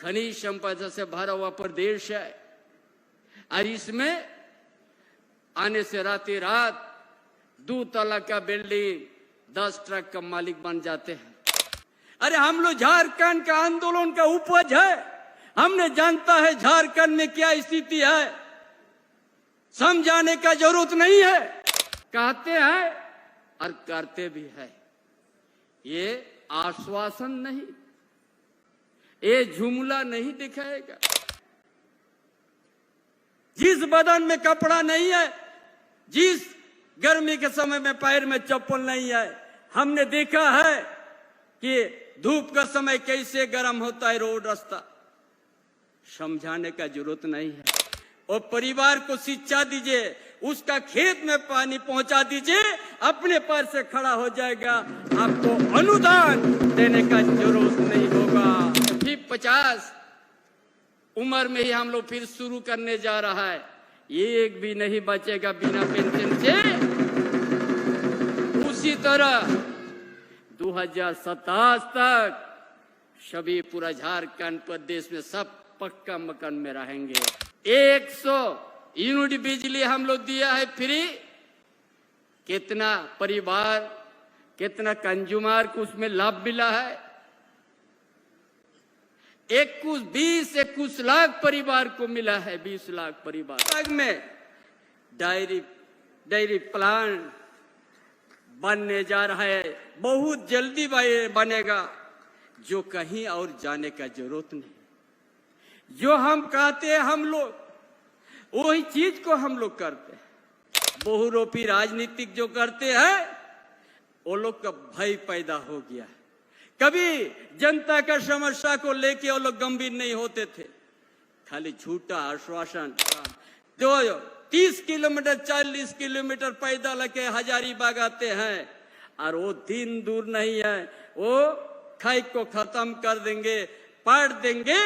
खनिज संपदा से भरा हुआ प्रदेश है और इसमें आने से रातें रात 2 तला का बिल्डिंग 10 ट्रक का मालिक बन जाते हैं। अरे हम लोग झारखंड का आंदोलन का उपज है, हमने जानता है झारखंड में क्या स्थिति है, समझाने का जरूरत नहीं है। कहते हैं और करते भी है। ये आश्वासन नहीं, ये जुमला नहीं दिखाएगा। जिस बदन में कपड़ा नहीं है, जिस गर्मी के समय में पैर में चप्पल नहीं है, हमने देखा है कि धूप का समय कैसे गर्म होता है रोड रास्ता, समझाने का जरूरत नहीं है। और परिवार को शिक्षा दीजिए, उसका खेत में पानी पहुंचा दीजिए, अपने पैर से खड़ा हो जाएगा, आपको अनुदान देने का जरूरत नहीं होगा। फिर 50 उम्र में ही हम लोग फिर शुरू करने जा रहा है, एक भी नहीं बचेगा बिना पेंशन से। उसी तरह 2027 तक सभी पूरा झारखंड प्रदेश में सब पक्का मकान में रहेंगे। 100 यूनिट बिजली हम लोग दिया है फ्री। कितना परिवार, कितना कंज्यूमर को उसमें लाभ मिला है? 21 लाख परिवार को मिला है। 20 लाख परिवार में डेयरी प्लांट बनने जा रहा है, बहुत जल्दी बनेगा, जो कहीं और जाने का जरूरत नहीं। जो हम कहते हैं हम लोग वही चीज को हम लोग करते हैं। बहुरूपी राजनीतिक जो करते हैं वो लोग का भय पैदा हो गया है। कभी जनता का समस्या को लेके वो लोग गंभीर नहीं होते थे, खाली झूठा आश्वासन। जो 30 किलोमीटर 40 किलोमीटर पैदल लेके हजारीबाग आते हैं, और वो दिन दूर नहीं है, वो खाई को खत्म कर देंगे, पाट देंगे,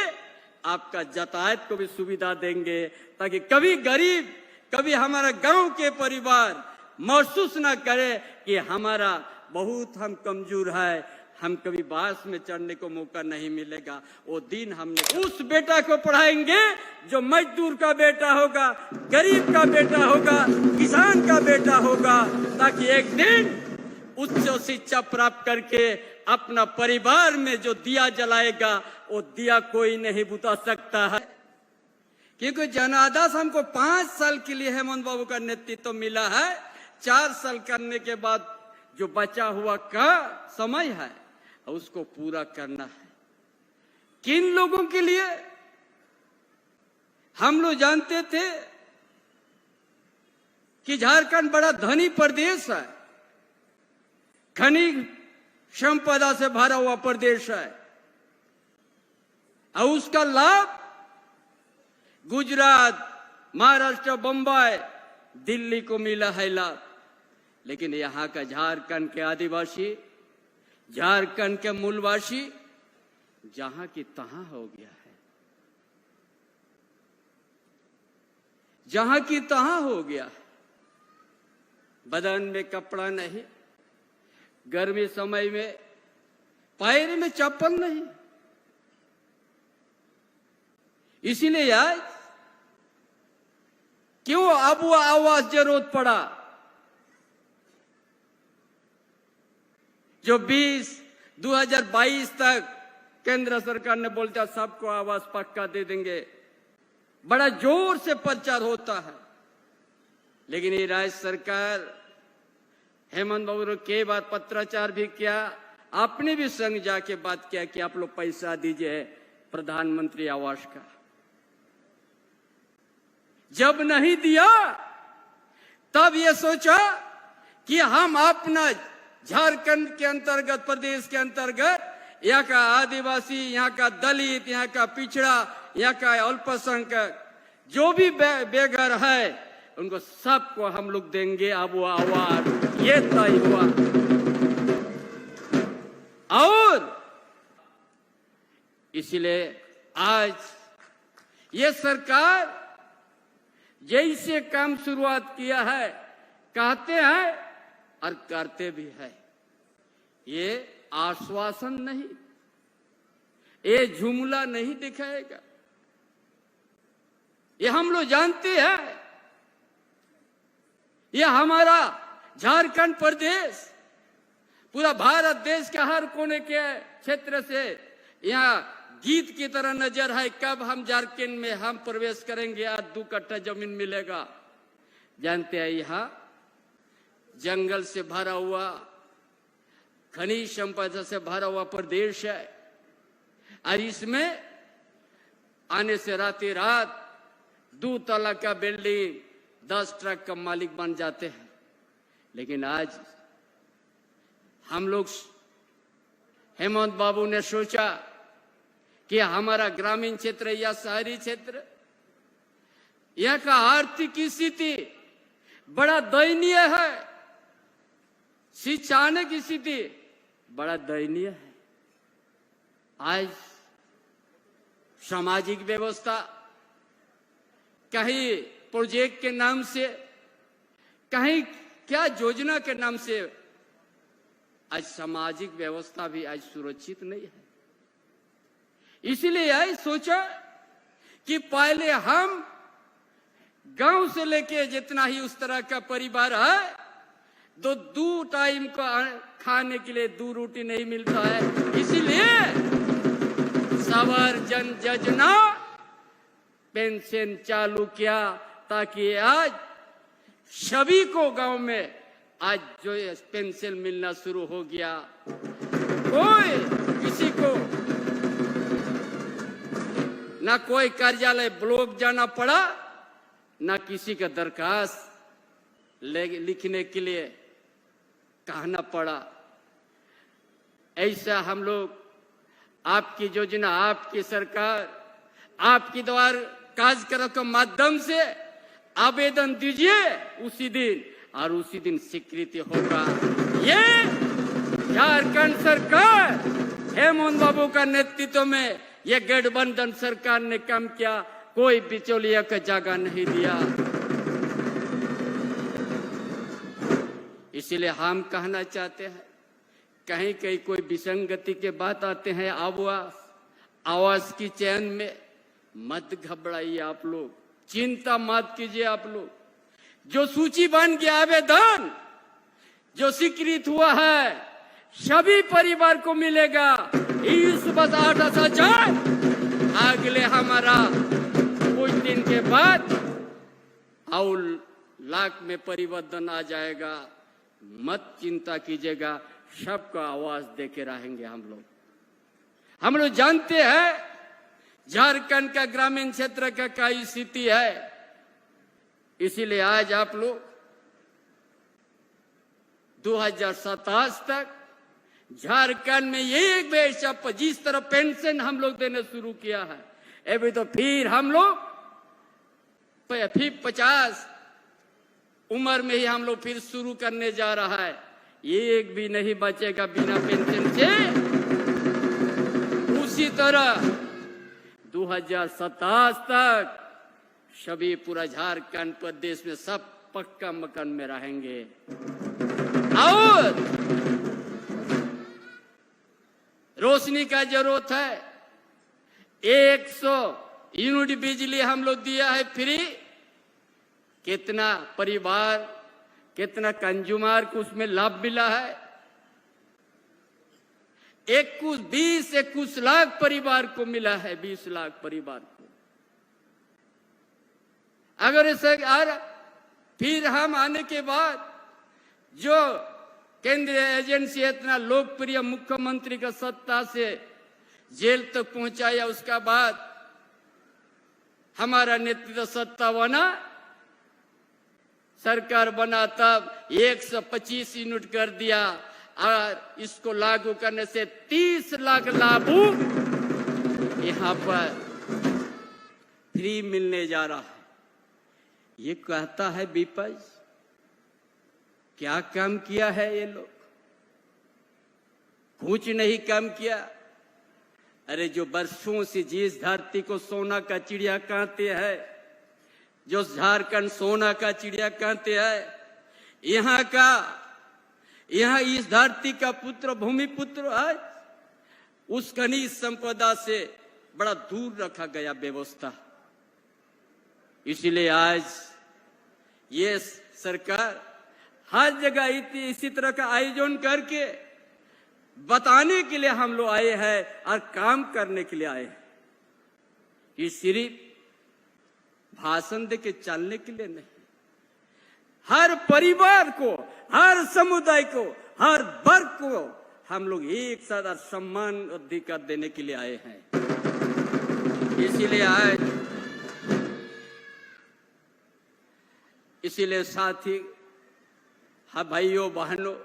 आपका यातायात को भी सुविधा देंगे, ताकि कभी गरीब, कभी हमारा गांव के परिवार महसूस ना करे कि हमारा बहुत हम कमजोर है, हम कभी बास में चढ़ने को मौका नहीं मिलेगा। वो दिन हमने उस बेटा को पढ़ाएंगे जो मजदूर का बेटा होगा, गरीब का बेटा होगा, किसान का बेटा होगा, ताकि एक दिन उच्च शिक्षा प्राप्त करके अपना परिवार में जो दिया जलाएगा, वो दिया कोई नहीं बुझा सकता है। क्योंकि जनादेश हमको 5 साल के लिए हेमंत बाबू का नेतृत्व मिला है। 4 साल करने के बाद जो बचा हुआ का समय है उसको पूरा करना है। किन लोगों के लिए? हम लोग जानते थे कि झारखंड बड़ा धनी प्रदेश है, खनिज संपदा से भरा हुआ प्रदेश है, और उसका लाभ गुजरात, महाराष्ट्र, बंबई, दिल्ली को मिला है लाभ। लेकिन यहाँ का झारखंड के आदिवासी, झारखंड के मूलवासी जहां की तहां हो गया है, जहां की तहां हो गया है। बदन में कपड़ा नहीं, गर्मी समय में पैर में चप्पल नहीं। इसीलिए आज क्यों अब वो आवाज जरूरत पड़ा? जो 2022 तक केंद्र सरकार ने बोलता सबको आवास पक्का दे देंगे, बड़ा जोर से प्रचार होता है। लेकिन ये राज्य सरकार हेमंत बाबू के बाद पत्राचार भी किया, आपने भी संग जाके बात किया कि आप लोग पैसा दीजिए प्रधानमंत्री आवास का। जब नहीं दिया तब ये सोचा कि हम अपना झारखंड के अंतर्गत, प्रदेश के अंतर्गत यहाँ का आदिवासी, यहाँ का दलित, यहाँ का पिछड़ा, यहाँ का अल्पसंख्यक जो भी बेघर है उनको सबको हम लोग देंगे। अब वो आवाज ये तय हुआ। और इसलिए आज ये सरकार जैसे काम शुरुआत किया है, कहते हैं और करते भी है। ये आश्वासन नहीं, ये जुमला नहीं दिखाएगा। ये हम लोग जानते हैं, ये हमारा झारखंड प्रदेश पूरा भारत देश के हर कोने के क्षेत्र से यहाँ गीत की तरह नजर है। कब हम झारखंड में हम प्रवेश करेंगे, आज 2 कट्ठा जमीन मिलेगा। जानते हैं यहाँ जंगल से भरा हुआ, खनिज संपदा से भरा हुआ प्रदेश है। और इसमें आने से रातें रात 2 तला का बिल्डिंग 10 ट्रक का मालिक बन जाते हैं। लेकिन आज हम लोग, हेमंत बाबू ने सोचा कि हमारा ग्रामीण क्षेत्र या शहरी क्षेत्र, यह का आर्थिक स्थिति बड़ा दयनीय है, शिक्षा की स्थिति बड़ा दयनीय है। आज सामाजिक व्यवस्था कहीं प्रोजेक्ट के नाम से, कहीं क्या योजना के नाम से, आज सामाजिक व्यवस्था भी आज सुरक्षित नहीं है। इसलिए आज सोचा कि पहले हम गांव से लेके जितना ही उस तरह का परिवार है, तो 2 टाइम को खाने के लिए 2 रोटी नहीं मिलता है। इसलिए सवार जन योजना पेंशन चालू किया, ताकि आज सभी को गांव में आज जो पेंशन मिलना शुरू हो गया। कोई किसी को ना कोई कार्यालय ब्लॉक जाना पड़ा, ना किसी का दरखास्त लिखने के लिए कहना पड़ा। ऐसा हम लोग आपकी योजना, आपकी सरकार, आपकी द्वारा कार्यक्रम के माध्यम से आवेदन दीजिए उसी दिन, और उसी दिन स्वीकृति होगा। ये झारखंड सरकार हेमंत बाबू का नेतृत्व में ये गठबंधन सरकार ने काम किया, कोई बिचौलिया का जगह नहीं दिया। इसलिए हम कहना चाहते हैं, कहीं कहीं कोई विसंगति के बात आते हैं आवाज की चैन में, मत घबराइए आप लोग, चिंता मत कीजिए आप लोग। जो सूची बन गया आवेदन जो स्वीकृत हुआ है, सभी परिवार को मिलेगा। इस बस 8,000 अगले हमारा कुछ दिन के बाद और लाख में परिवर्तन आ जाएगा। मत चिंता कीजिएगा, सबका आवाज देके रहेंगे हम लोग जानते हैं झारखंड का ग्रामीण क्षेत्र का क्या स्थिति है। इसीलिए आज आप लोग 2027 तक झारखंड में एक बेश जिस तरह पेंशन हम लोग देने शुरू किया है, अभी तो फिर हम लोग फिर 50 उम्र में ही हम लोग फिर शुरू करने जा रहा है। एक भी नहीं बचेगा बिना पेंशन से। उसी तरह 2027 तक सभी पूरा झारखंड प्रदेश में सब पक्का मकान में रहेंगे। और रोशनी का जरूरत है, 100 यूनिट बिजली हम लोग दिया है फ्री। कितना परिवार, कितना कंज्यूमर को उसमें लाभ मिला है? 21 लाख परिवार को मिला है, 20 लाख परिवार को। अगर इसे फिर हम आने के बाद जो केंद्रीय एजेंसी इतना लोकप्रिय मुख्यमंत्री का सत्ता से जेल तक पहुंचाया, उसका बाद हमारा नेतृत्व सत्ता बना, सरकार बना, तब 125 यूनिट कर दिया और इसको लागू करने से 30 लाख लाभुक यहाँ पर फ्री मिलने जा रहा है। ये कहता है विपक्ष, क्या काम किया है ये लोग? कुछ नहीं काम किया। अरे जो वर्षों से जिस धरती को सोना का चिड़िया कहते हैं, जो झारखंड सोना का चिड़िया कहते हैं, यहाँ इस धरती का पुत्र, भूमि पुत्र है, उस खनिज संपदा से बड़ा दूर रखा गया व्यवस्था। इसीलिए आज ये सरकार हर जगह इसी तरह का आयोजन करके बताने के लिए हम लोग आए हैं और काम करने के लिए आए हैं। ये सिर्फ भाषण दे के चलने के लिए नहीं, हर परिवार को, हर समुदाय को, हर वर्ग को हम लोग एक साथ सम्मान अधिकार देने के लिए आए हैं। इसीलिए साथी, हाँ भाइयों बहनों,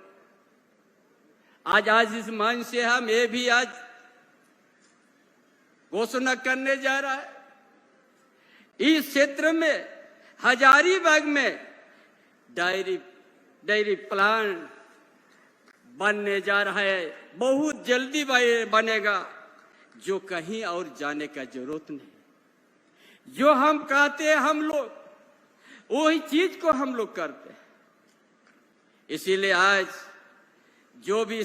आज इस मंच से हम ये भी आज घोषणा करने जा रहा है, इस क्षेत्र में हजारीबाग में डेयरी प्लांट बनने जा रहा है। बहुत जल्दी बनेगा, जो कहीं और जाने का जरूरत नहीं। जो हम कहते हैं हम लोग वही चीज को हम लोग करते हैं। इसीलिए आज जो भी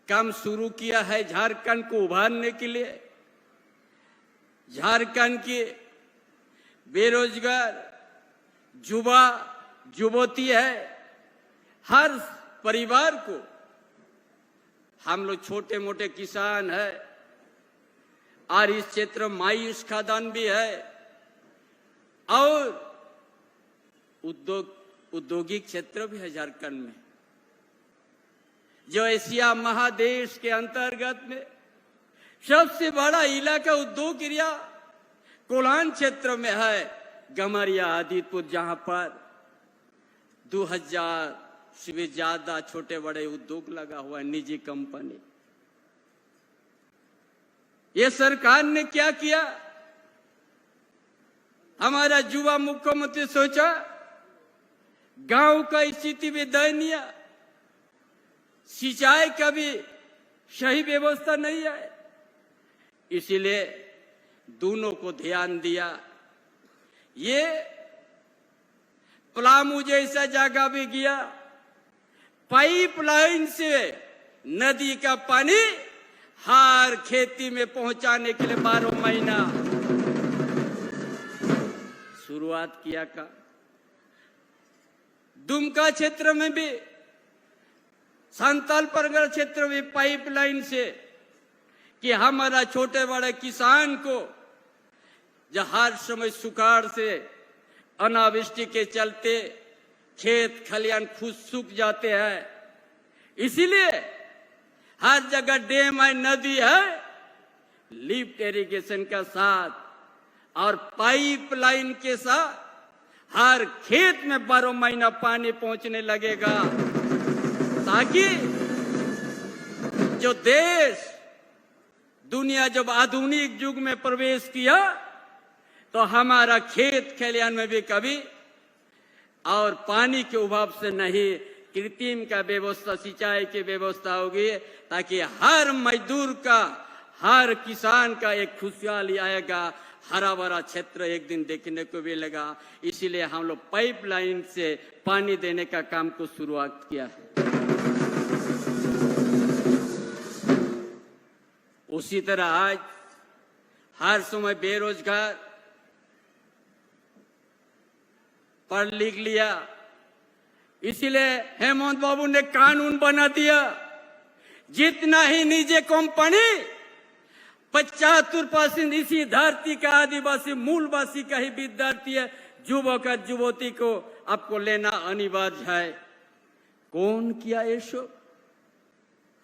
काम शुरू किया है झारखंड को उभारने के लिए, झारखंड के बेरोजगार युवती है, हर परिवार को, हम लोग छोटे मोटे किसान है और इस क्षेत्र में मायूस खादान भी है और औद्योगिक क्षेत्र भी है झारखंड में, जो एशिया महादेश के अंतर्गत में सबसे बड़ा इलाका उद्योग एरिया कोलान क्षेत्र में है, गमरिया आदितपुर, जहां पर 2000 से भी ज्यादा छोटे बड़े उद्योग लगा हुआ है, निजी कंपनी। ये सरकार ने क्या किया? हमारा युवा मुख्यमंत्री सोचा गांव का स्थिति भी दयनीय, सिंचाई का भी सही व्यवस्था नहीं है, इसीलिए दोनों को ध्यान दिया। ये पलामू जैसा जगह भी गया, पाइपलाइन से नदी का पानी हर खेती में पहुंचाने के लिए 12 महीना शुरुआत किया का। दुमका क्षेत्र में भी, संताल परगना क्षेत्र में पाइपलाइन से कि हमारा छोटे बड़े किसान को जो हर समय सुखाड़ से अनावृष्टि के चलते खेत खलियान खुद सूख जाते हैं, इसीलिए हर जगह डैम है, नदी है, लिफ्ट इरिगेशन का साथ और पाइपलाइन के साथ हर खेत में 12 महीना पानी पहुंचने लगेगा, ताकि जो देश दुनिया जब आधुनिक युग में प्रवेश किया तो हमारा खेत खलियान में भी कभी और पानी के अभाव से नहीं, कृत्रिम का व्यवस्था, सिंचाई की व्यवस्था होगी, ताकि हर मजदूर का, हर किसान का एक खुशहाली आएगा, हरा भरा क्षेत्र एक दिन देखने को मिलेगा। इसीलिए हम लोग पाइपलाइन से पानी देने का काम को शुरुआत किया है। उसी तरह आज हर समय बेरोजगार पढ़ लिख लिया, इसीलिए हेमंत बाबू ने कानून बना दिया, जितना ही निजी कंपनी 75% इसी धरती का आदिवासी मूलवासी का ही विद्यार्थी है, युवक और युवती को आपको लेना अनिवार्य है। कौन किया ये सब?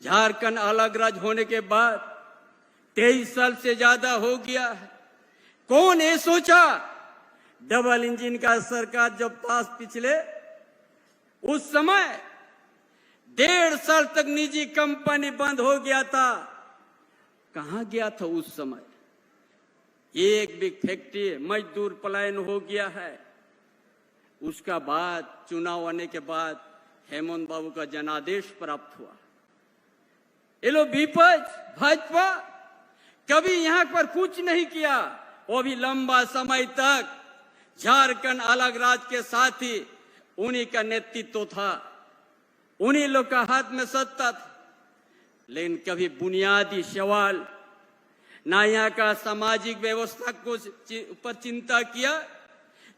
झारखंड अलग राज्य होने के बाद 23 साल से ज्यादा हो गया है। कौन ये सोचा? डबल इंजन का सरकार जब पास पिछले, उस समय 1.5 साल तक निजी कंपनी बंद हो गया था। कहां गया था उस समय? एक भी फैक्ट्री, मजदूर पलायन हो गया है। उसका बाद चुनाव आने के बाद हेमंत बाबू का जनादेश प्राप्त हुआ। ये लोग विपक्ष भाजपा कभी यहां पर कुछ नहीं किया, वो भी लंबा समय तक झारखंड अलग राज्य के साथ ही उन्हीं का नेतृत्व था, उन्हीं लोग का हाथ में सत्ता था। लेकिन कभी बुनियादी सवाल ना यहाँ का सामाजिक व्यवस्था को पर चिंता किया,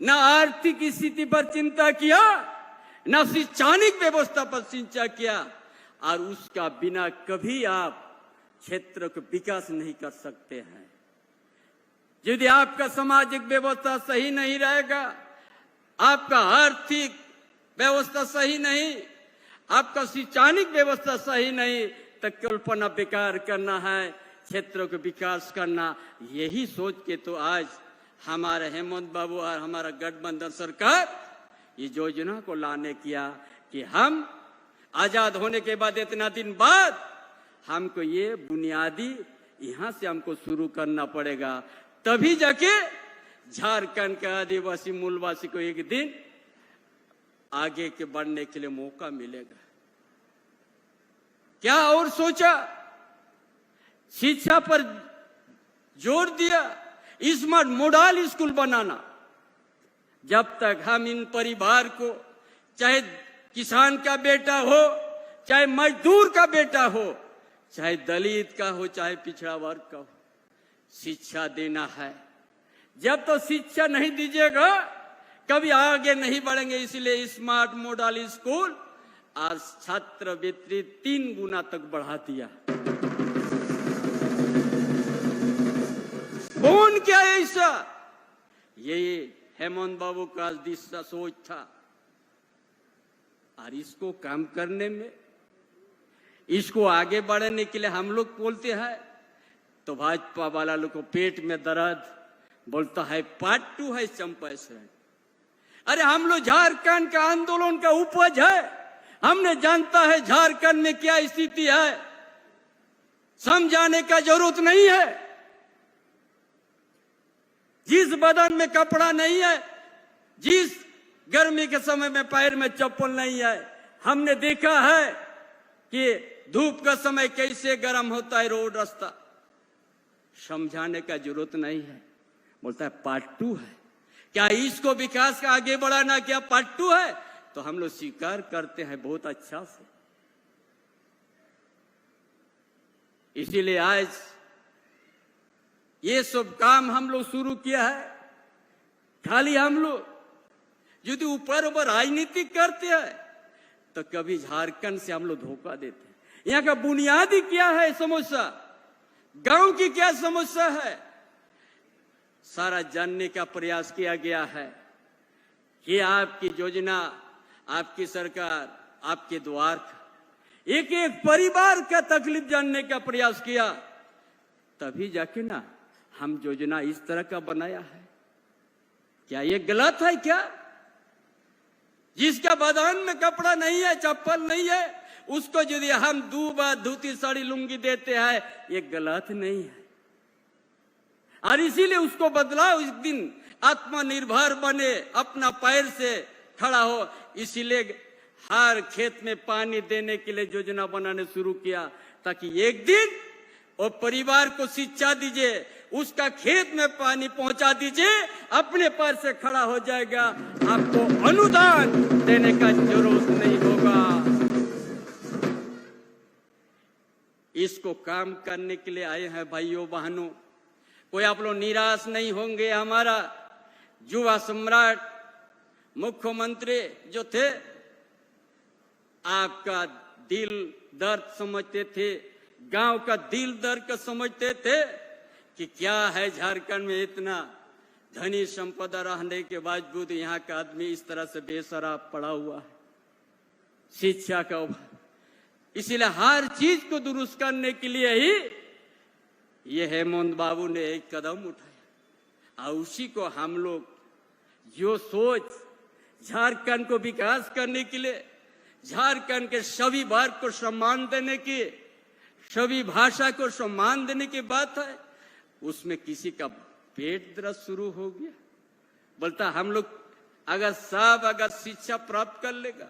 ना आर्थिक स्थिति पर चिंता किया, ना शैक्षणिक व्यवस्था पर चिंता किया, और उसका बिना कभी आप क्षेत्र को विकास नहीं कर सकते हैं। यदि आपका सामाजिक व्यवस्था सही नहीं रहेगा, आपका आर्थिक व्यवस्था सही नहीं, आपका शैक्षणिक व्यवस्था सही नहीं, तो कल्पना बेकार करना है, क्षेत्रों को विकास करना। यही सोच के तो आज हमारे हेमंत बाबू और हमारा गठबंधन सरकार ये योजना को लाने किया कि हम आजाद होने के बाद इतना दिन बाद हमको ये बुनियादी यहाँ से हमको शुरू करना पड़ेगा, तभी जाके झारखंड के आदिवासी मूलवासी को एक दिन आगे के बढ़ने के लिए मौका मिलेगा। क्या और सोचा? शिक्षा पर जोर दिया, स्मार्ट मॉडल स्कूल बनाना। जब तक हम इन परिवार को, चाहे किसान का बेटा हो, चाहे मजदूर का बेटा हो, चाहे दलित का हो, चाहे पिछड़ा वर्ग का हो, शिक्षा देना है। जब तो शिक्षा नहीं दीजिएगा कभी आगे नहीं बढ़ेंगे। इसलिए स्मार्ट मॉडल स्कूल और छात्रवृत्ति 3 गुना तक बढ़ा दिया। कौन क्या ऐसा? ये हेमंत बाबू का दिशा सोच था, और इसको काम करने में, इसको आगे बढ़ाने के लिए हम लोग बोलते हैं तो भाजपा वाला लोग को पेट में दर्द, बोलता है पार्ट 2 है चंपारण। अरे हम लोग झारखंड का आंदोलन का उपज है, हमने जानता है झारखंड में क्या स्थिति है, समझाने का जरूरत नहीं है। जिस बदन में कपड़ा नहीं है, जिस गर्मी के समय में पैर में चप्पल नहीं है, हमने देखा है कि धूप का समय कैसे गर्म होता है रोड रास्ता, समझाने का जरूरत नहीं है। बोलता है पार्ट 2 है। क्या इसको विकास का आगे बढ़ाना क्या पार्ट 2 है? तो हम लोग स्वीकार करते हैं बहुत अच्छा से। इसीलिए आज ये सब काम हम लोग शुरू किया है। खाली हम लोग यदि ऊपर ऊपर राजनीति करते हैं तो कभी झारखंड से हम लोग धोखा देते हैं। यहाँ का बुनियादी क्या है समस्या, गांव की क्या समस्या है, सारा जानने का प्रयास किया गया है कि आपकी योजना, आपकी सरकार, आपके द्वार, एक एक परिवार का तकलीफ जानने का प्रयास किया, तभी जाके ना हम योजना इस तरह का बनाया है। क्या ये गलत है क्या? जिसका बदन में कपड़ा नहीं है, चप्पल नहीं है, उसको यदि हम 2 बार धोती साड़ी लुंगी देते हैं, ये गलत नहीं है। और इसीलिए उसको बदलाव, इस दिन आत्मनिर्भर बने, अपना पैर से खड़ा हो। इसीलिए हर खेत में पानी देने के लिए योजना बनाने शुरू किया, ताकि एक दिन वो परिवार को शिक्षा दीजिए, उसका खेत में पानी पहुंचा दीजिए, अपने पैर से खड़ा हो जाएगा, आपको अनुदान देने का जरूरत नहीं होगा। इसको काम करने के लिए आए हैं भाइयों बहनों। कोई आप लोग निराश नहीं होंगे। हमारा युवा सम्राट मुख्यमंत्री जो थे, आपका दिल दर्द समझते थे, गांव का दिल दर्द को समझते थे कि क्या है झारखंड में इतना धनी संपदा रहने के बावजूद यहाँ का आदमी इस तरह से बेसराब पड़ा हुआ है, शिक्षा का अभाव। इसीलिए हर चीज को दुरुस्त करने के लिए ही ये हेमंत बाबू ने एक कदम उठाया, और उसी को हम लोग जो सोच झारखंड को विकास करने के लिए, झारखंड के सभी वर्ग को सम्मान देने की, सभी भाषा को सम्मान देने की बात है, उसमें किसी का पेट दर्द शुरू हो गया। बोलता हम लोग अगर शिक्षा प्राप्त कर लेगा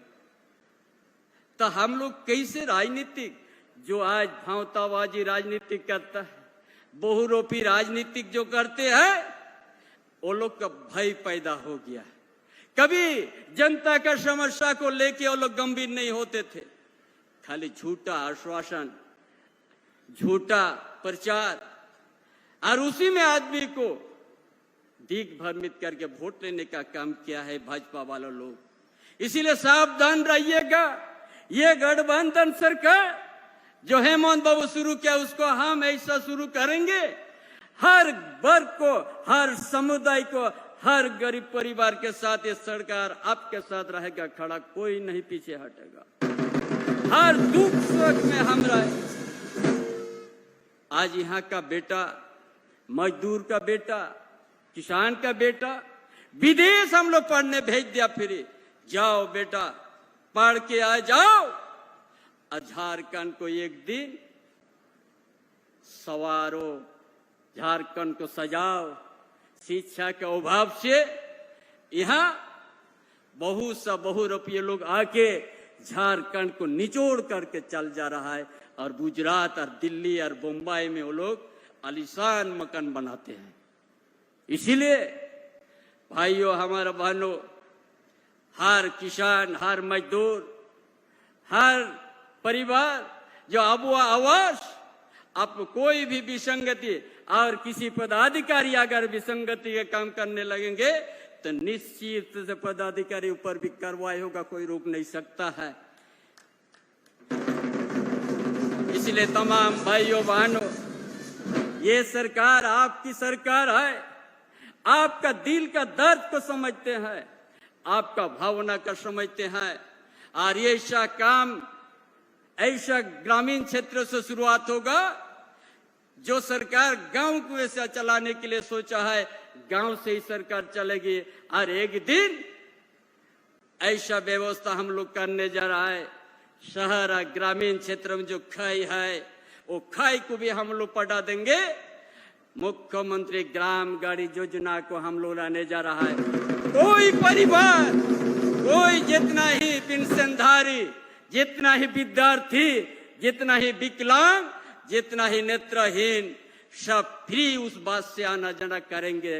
तो हम लोग कैसे राजनीतिक, जो आज भावताबाजी राजनीतिक करता है, बहुरूपी राजनीतिक जो करते हैं, वो लोग का भय पैदा हो गया। कभी जनता का समस्या को लेके वो लोग गंभीर नहीं होते थे, खाली झूठा आश्वासन झूठा प्रचार, और उसी में आदमी को दिग्भ्रमित करके वोट लेने का काम किया है भाजपा वाले लोग। इसीलिए सावधान रहिएगा। ये गठबंधन सरकार जो हेमंत बाबू शुरू किया उसको हम ऐसा शुरू करेंगे, हर वर्ग को, हर समुदाय को, हर गरीब परिवार के साथ ये सरकार आपके साथ रहेगा खड़ा, कोई नहीं पीछे हटेगा। हर दुख सुख में हम रहे। आज यहाँ का बेटा, मजदूर का बेटा, किसान का बेटा विदेश हम लोग पढ़ने भेज दिया, फिर जाओ बेटा पढ़ के आ जाओ, और झारखंड को एक दिन सवारो, झारखंड को सजाओ। शिक्षा के अभाव से यहाँ बहु रुपये लोग आके झारखंड को निचोड़ करके चल जा रहा है, और गुजरात और दिल्ली और बम्बई में वो लोग आलीशान मकान बनाते हैं। इसीलिए भाइयों, हमारा बहनों, हर किसान, हर मजदूर, हर परिवार जो अबुआ आवास, आप कोई भी विसंगति और किसी पदाधिकारी अगर विसंगति के काम करने लगेंगे तो निश्चित से पदाधिकारी ऊपर भी कार्रवाई होगा, कोई रोक नहीं सकता है। इसलिए तमाम भाइयों बहनों, ये सरकार आपकी सरकार है, आपका दिल का दर्द को समझते हैं, आपका भावना का समझते हैं, और ये ऐसा काम ऐसा ग्रामीण क्षेत्र से शुरुआत होगा जो सरकार गांव को ऐसा चलाने के लिए सोचा है, गांव से ही सरकार चलेगी। और एक दिन ऐसा व्यवस्था हम लोग करने जा रहा है, शहर और ग्रामीण क्षेत्र में जो खाई है वो खाई को भी हम लोग पटा देंगे। मुख्यमंत्री ग्राम गाड़ी योजना को हम लोग लाने जा रहा है। कोई परिवार, कोई जितना ही पेंशनधारी, जितना ही विद्यार्थी, जितना ही विकलांग, जितना ही नेत्रहीन, सब फ्री उस बात से आना जाना करेंगे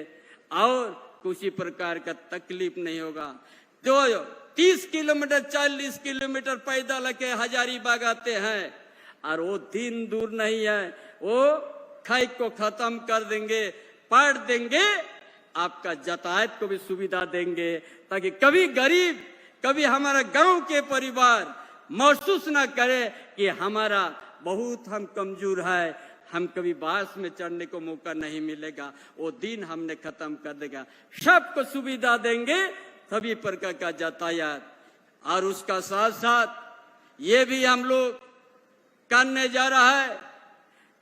और किसी प्रकार का तकलीफ नहीं होगा। जो 30 किलोमीटर 40 किलोमीटर पैदल के हजारीबाग आते हैं, और वो दिन दूर नहीं है, वो खाई को खत्म कर देंगे, पढ़ देंगे, आपका यातायात को भी सुविधा देंगे, ताकि कभी गरीब, कभी हमारा गांव के परिवार महसूस ना करे कि हमारा बहुत हम कमजोर है, हम कभी बास में चढ़ने को मौका नहीं मिलेगा। वो दिन हमने खत्म कर देगा। सबको सुविधा देंगे, सभी प्रकार का यातायात, और उसका साथ साथ ये भी हम लोग करने जा रहा है।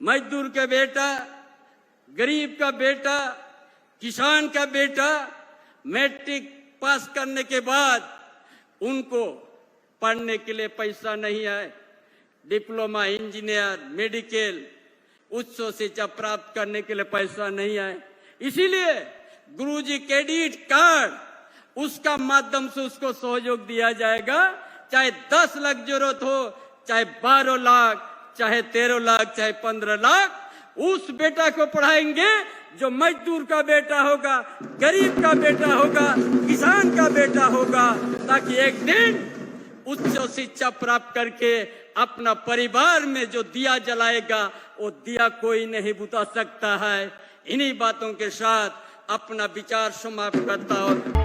मजदूर का बेटा, गरीब का बेटा, किसान का बेटा मैट्रिक पास करने के बाद उनको पढ़ने के लिए पैसा नहीं है, डिप्लोमा, इंजीनियर, मेडिकल, उच्च शिक्षा प्राप्त करने के लिए पैसा नहीं है। इसीलिए गुरुजी क्रेडिट कार्ड, उसका माध्यम से उसको सहयोग दिया जाएगा। चाहे 10 लाख जरूरत हो, चाहे 12 लाख, चाहे 13 लाख, चाहे 15 लाख, उस बेटा को पढ़ाएंगे जो मजदूर का बेटा होगा, गरीब का बेटा होगा, किसान का बेटा होगा, ताकि एक दिन उच्च शिक्षा प्राप्त करके अपना परिवार में जो दिया जलाएगा वो दिया कोई नहीं बुझा सकता है। इन्हीं बातों के साथ अपना विचार समाप्त करता हूं।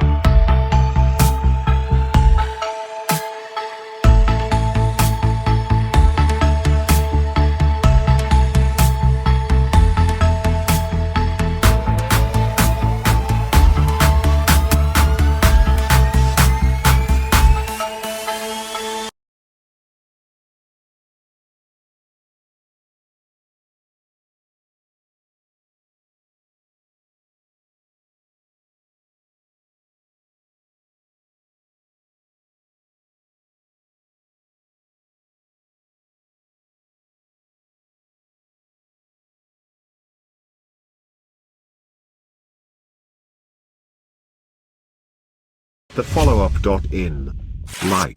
The follow-up.in. Like.